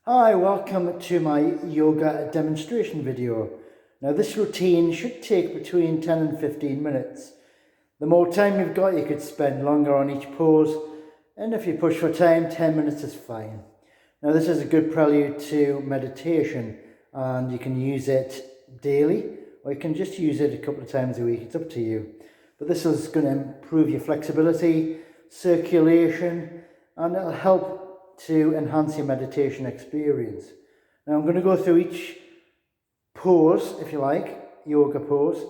Hi, welcome to my yoga demonstration video. Now this routine should take between 10 and 15 minutes. The more time you've got, you could spend longer on each pose, and if you push for time, 10 minutes is fine. Now this is a good prelude to meditation, and you can use it daily, or you can just use it a couple of times a week, it's up to you. But this is going to improve your flexibility, circulation, and it'll help to enhance your meditation experience. Now I'm going to go through each pose, if you like, yoga pose.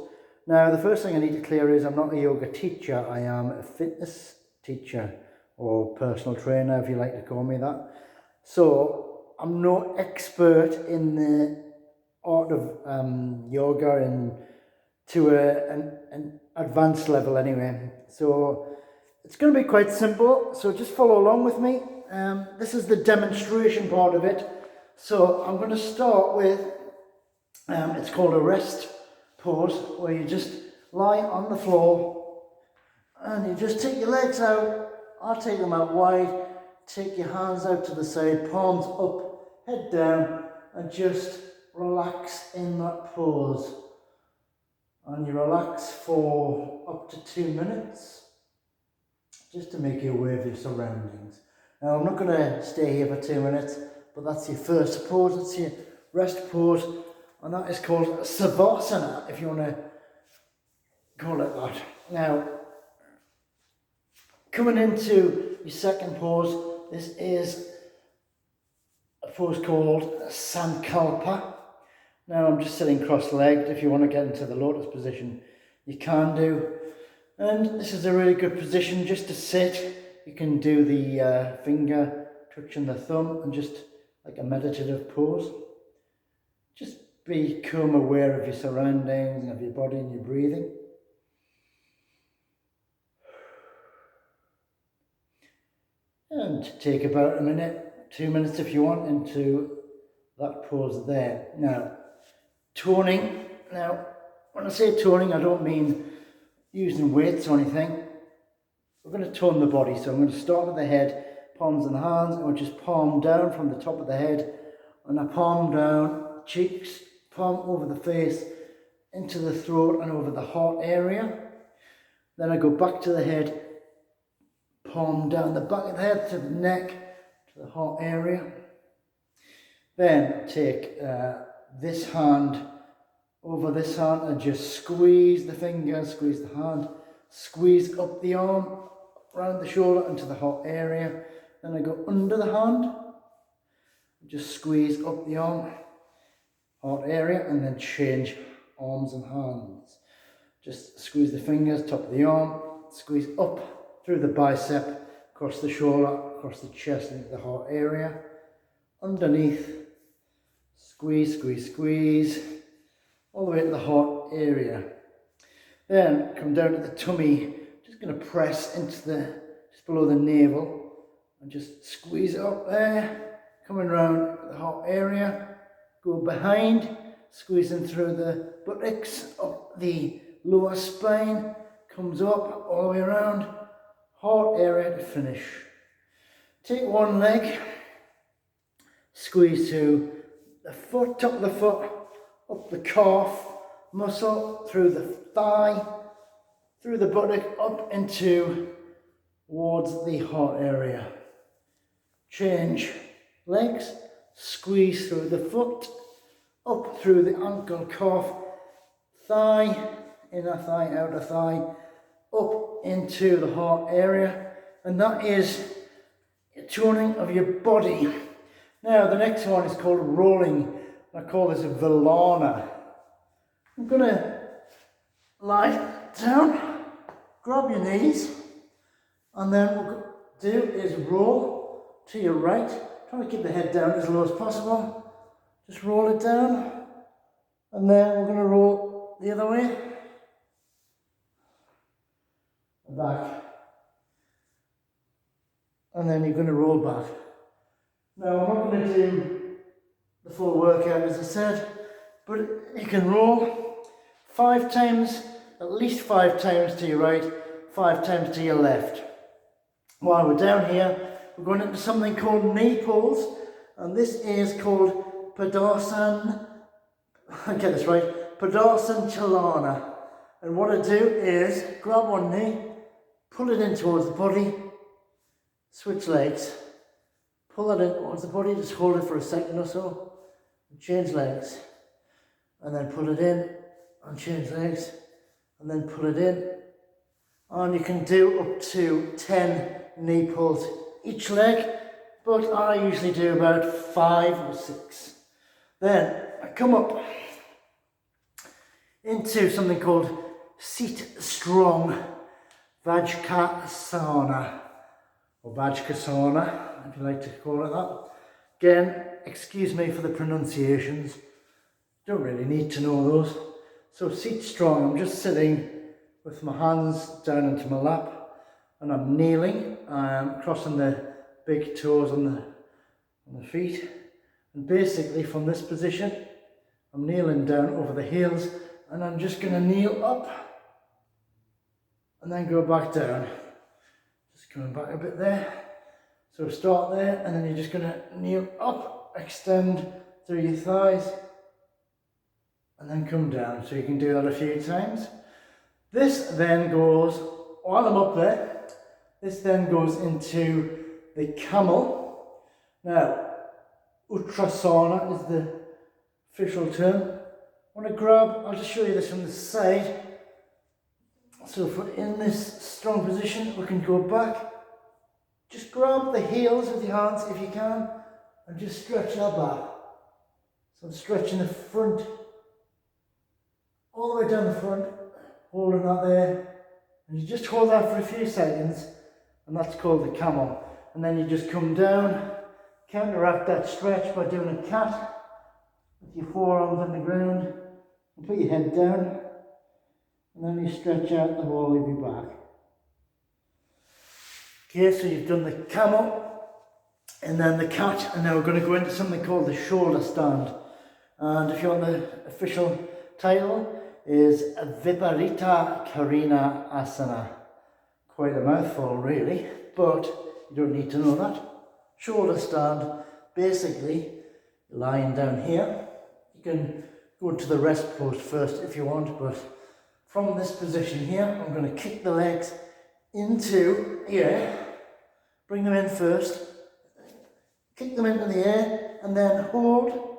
Now the first thing I need to clear is I'm not a yoga teacher, I am a fitness teacher or personal trainer, if you like to call me that. So I'm no expert in the art of yoga and to an advanced level anyway. So it's going to be quite simple, so just follow along with me. This is the demonstration part of it. So I'm going to start with, it's called a rest pose, where you just lie on the floor and you just take your legs out. I'll take them out wide, take your hands out to the side, palms up, head down, and just relax in that pose. And you relax for up to 2 minutes, just to make you aware of your surroundings. Now I'm not going to stay here for 2 minutes, but that's your first pose, that's your rest pose, and that is called Savasana, if you want to call it that. Now, coming into your second pose, this is a pose called Sankalpa. Now I'm just sitting cross-legged. If you want to get into the lotus position, you can do. And this is a really good position just to sit. You can do the finger touching the thumb and just like a meditative pose. Just become aware of your surroundings and of your body and your breathing. And take about a minute, 2 minutes if you want, into that pose there. Now, toning. Now, when I say toning, I don't mean using weights or anything. We're going to tone the body, so I'm going to start with the head, palms in the hands, and we'll just palm down from the top of the head, and I palm down, cheeks, palm over the face, into the throat and over the heart area. Then I go back to the head, palm down the back of the head to the neck, to the heart area. Then take this hand over this hand and just squeeze the finger, squeeze the hand, squeeze up the arm, around the shoulder into the heart area. Then I go under the hand, just squeeze up the arm, heart area, and then change arms and hands. Just squeeze the fingers, top of the arm, squeeze up through the bicep, across the shoulder, across the chest, into the heart area, underneath, squeeze, squeeze, squeeze, all the way to the heart area. Then come down to the tummy, just going to press into just below the navel and just squeeze it up there, coming around the heart area, go behind, squeezing through the buttocks, up the lower spine, comes up all the way around, heart area to finish. Take one leg, squeeze to the foot, top of the foot, up the calf muscle, through the thigh, through the buttock, up into towards the heart area. Change legs, squeeze through the foot, up through the ankle, calf, thigh, inner thigh, outer thigh, up into the heart area, and that is a toning of your body. Now the next one is called rolling. I call this a Vellana. I'm going to lie down, grab your knees, and then what we'll do is roll to your right. Try to keep the head down as low as possible. Just roll it down, and then we're going to roll the other way. Back. And then you're going to roll back. Now I'm not going to do the full workout as I said, but you can roll 5 times, at least 5 times to your right, 5 times to your left. While we're down here, we're going into something called knee pulls. And this is called Padasanchalana. I get this right, Padasanchalana. And what I do is grab one knee, pull it in towards the body, switch legs, pull that in towards the body, just hold it for a second or so, and change legs. And then pull it in, and change legs, and then pull it in. And you can do up to 10 knee pulls each leg, but I usually do about 5 or 6. Then I come up into something called Seat Strong Vajrasana, or Vajrasana, if you like to call it that. Again, excuse me for the pronunciations, don't really need to know those. So seat strong, I'm just sitting with my hands down into my lap, and I'm kneeling, crossing the big toes on the feet, and basically from this position, I'm kneeling down over the heels, and I'm just going to kneel up and then go back down. Just coming back a bit there. So start there, and then you're just going to kneel up, extend through your thighs, and then come down. So you can do that a few times. This then goes, while I'm up there, this then goes into the Camel. Now, Utrasana is the official term. I want to grab, I'll just show you this from the side. So if we're in this strong position, we can go back. Just grab the heels with your hands if you can, and just stretch that back. So I'm stretching the front, all the way down the front, holding that there. And you just hold that for a few seconds, and that's called the Camel. And then you just come down, counteract that stretch by doing a cat with your forearms on the ground, and put your head down, and then you stretch out the whole of your back. Okay, so you've done the Camel, and then the cat, and now we're going to go into something called the shoulder stand. And if you want the official title, is Viparita Karina Asana. Quite a mouthful really, but you don't need to know that. Shoulder stand, basically lying down here. You can go to the rest pose first if you want, but from this position here, I'm going to kick the legs into the air, bring them in first, kick them into the air, and then hold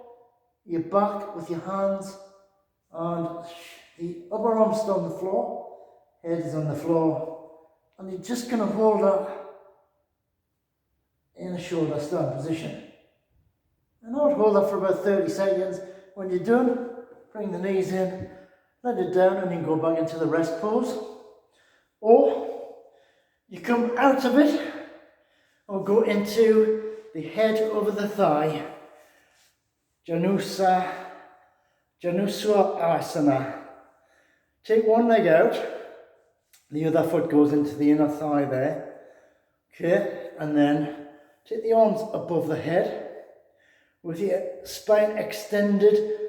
your back with your hands, and the upper arm's still on the floor, head is on the floor, and you're just going to hold that in a shoulder stand position. And I would hold that for about 30 seconds. When you're done, bring the knees in, let it down, and then go back into the rest pose. Or you come out of it, or go into the head over the thigh, Janusirasana. Take one leg out, the other foot goes into the inner thigh there. Okay, and then take the arms above the head, with your spine extended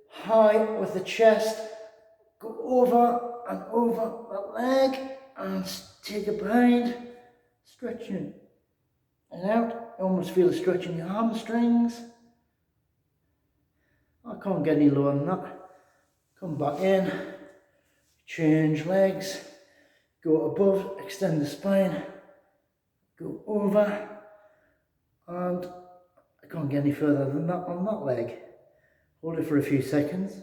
high with the chest. Go over and over that leg, and take it behind, stretching and out. You almost feel a stretch in your hamstrings. I can't get any lower than that. Come back in, change legs, go above, extend the spine, go over, and I can't get any further than that on that leg. Hold it for a few seconds,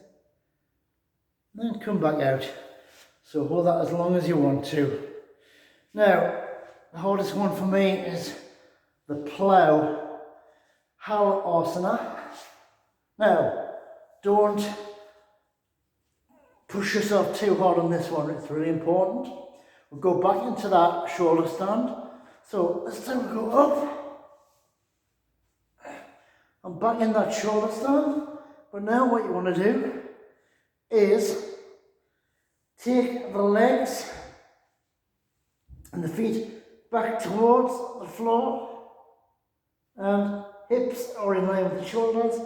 then come back out. So hold that as long as you want to. Now, the hardest one for me is the Plough, Halasana. Now, don't push yourself too hard on this one, it's really important. We'll go back into that shoulder stand. So this time we'll go up. I'm back in that shoulder stand. But now what you want to do is take the legs and the feet back towards the floor, and hips are in line with the shoulders.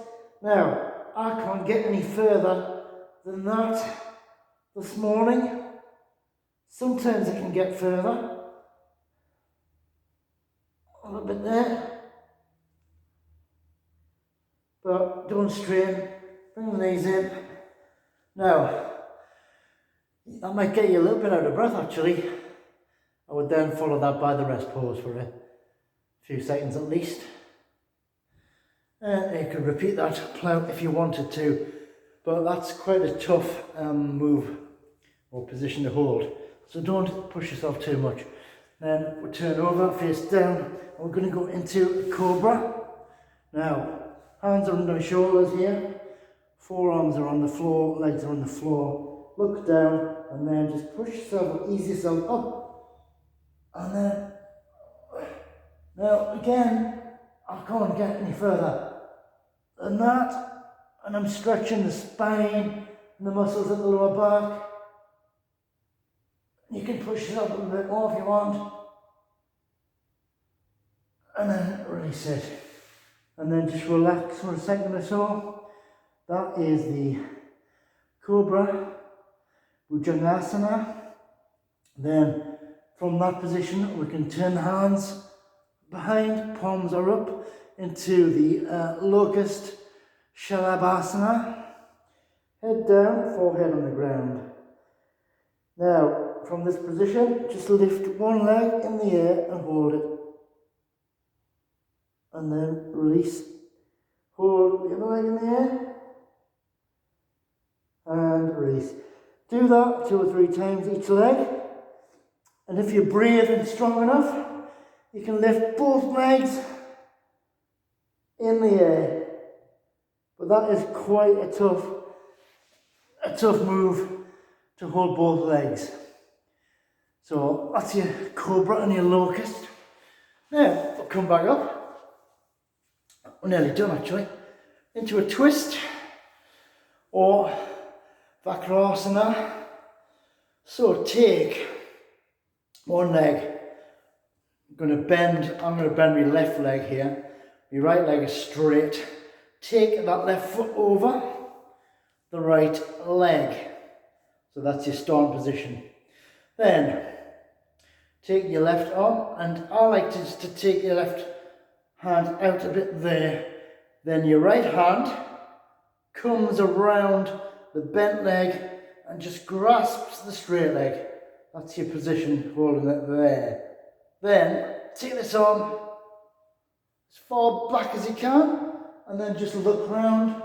Now, I can't get any further than that this morning. Sometimes I can get further. A little bit there. but don't strain. Bring the knees in. Now, that might get you a little bit out of breath actually. I would then follow that by the rest pose for a few seconds at least. And you could repeat that plough if you wanted to, but that's quite a tough move or position to hold. So don't push yourself too much. Then we'll turn over, face down, and we're going to go into Cobra. Now, hands are under my shoulders here, forearms are on the floor, legs are on the floor. Look down, and then just push yourself, ease yourself up. And then, now again, I can't get any further than that. And I'm stretching the spine and the muscles at the lower back. You can push yourself a little bit more if you want. And then release it. And then just relax for a second or so. That is the Cobra, Bhujangasana. Then from that position we can turn the hands behind, palms are up, into the Locust, Shalabhasana. Head down, forehead on the ground. Now, from this position, just lift one leg in the air and hold it. And then release. Hold the other leg in the air. And release. Do that 2 or 3 times each leg. And if you're brave and strong enough, you can lift both legs in the air. But that is quite a tough move to hold both legs. So that's your Cobra and your Locust. Now we'll come back up. We're nearly done actually. Into a twist or Vakrasana. So take one leg. I'm going to bend my left leg here. My right leg is straight. Take that left foot over the right leg. So that's your starting position. Then take your left arm, and I like to take your left hand out a bit there. Then your right hand comes around the bent leg and just grasps the straight leg. That's your position, holding it there. Then take this arm as far back as you can, and then just look round.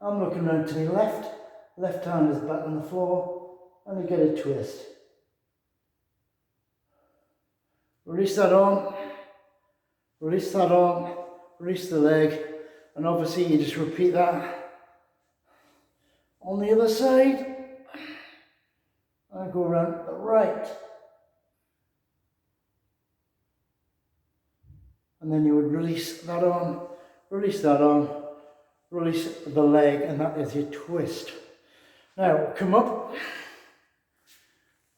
I'm looking round to my left. Left hand is back on the floor, and you get a twist. Release that arm, release that arm, release the leg, and obviously you just repeat that on the other side. And go around the right. And then you would release that arm, release that arm, release the leg, and that is your twist. Now come up,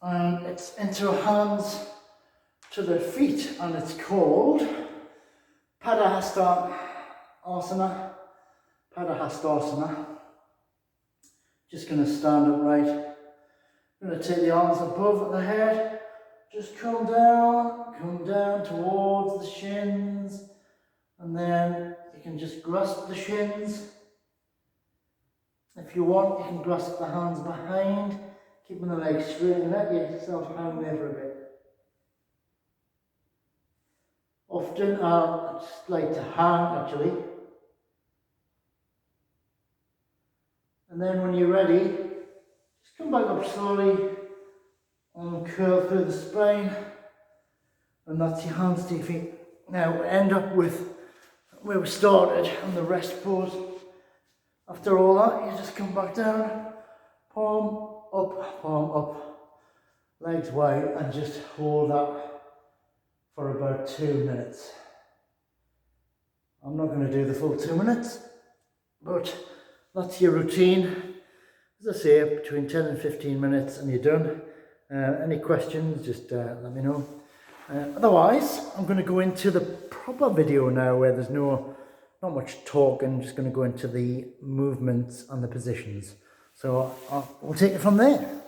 and it's into hands to the feet, and it's called Padasanchalana, Hastasana. Just going to stand upright. I'm going to take the arms above the head. Just come down towards the shins, and then you can just grasp the shins. If you want, you can grasp the hands behind, keeping the legs straight, and let yourself hang there for a bit. Often I just like to hang actually. And then when you're ready, just come back up slowly and curl through the spine. And that's your hands to your feet. Now we end up with where we started on the rest pose. After all that, you just come back down, palm up, legs wide, and just hold that for about 2 minutes. I'm not going to do the full 2 minutes, but that's your routine. As I say, between 10 and 15 minutes and you're done. Any questions, just let me know. Otherwise, I'm going to go into the proper video now where there's not much talk. I'm just going to go into the movements and the positions. So we'll take it from there.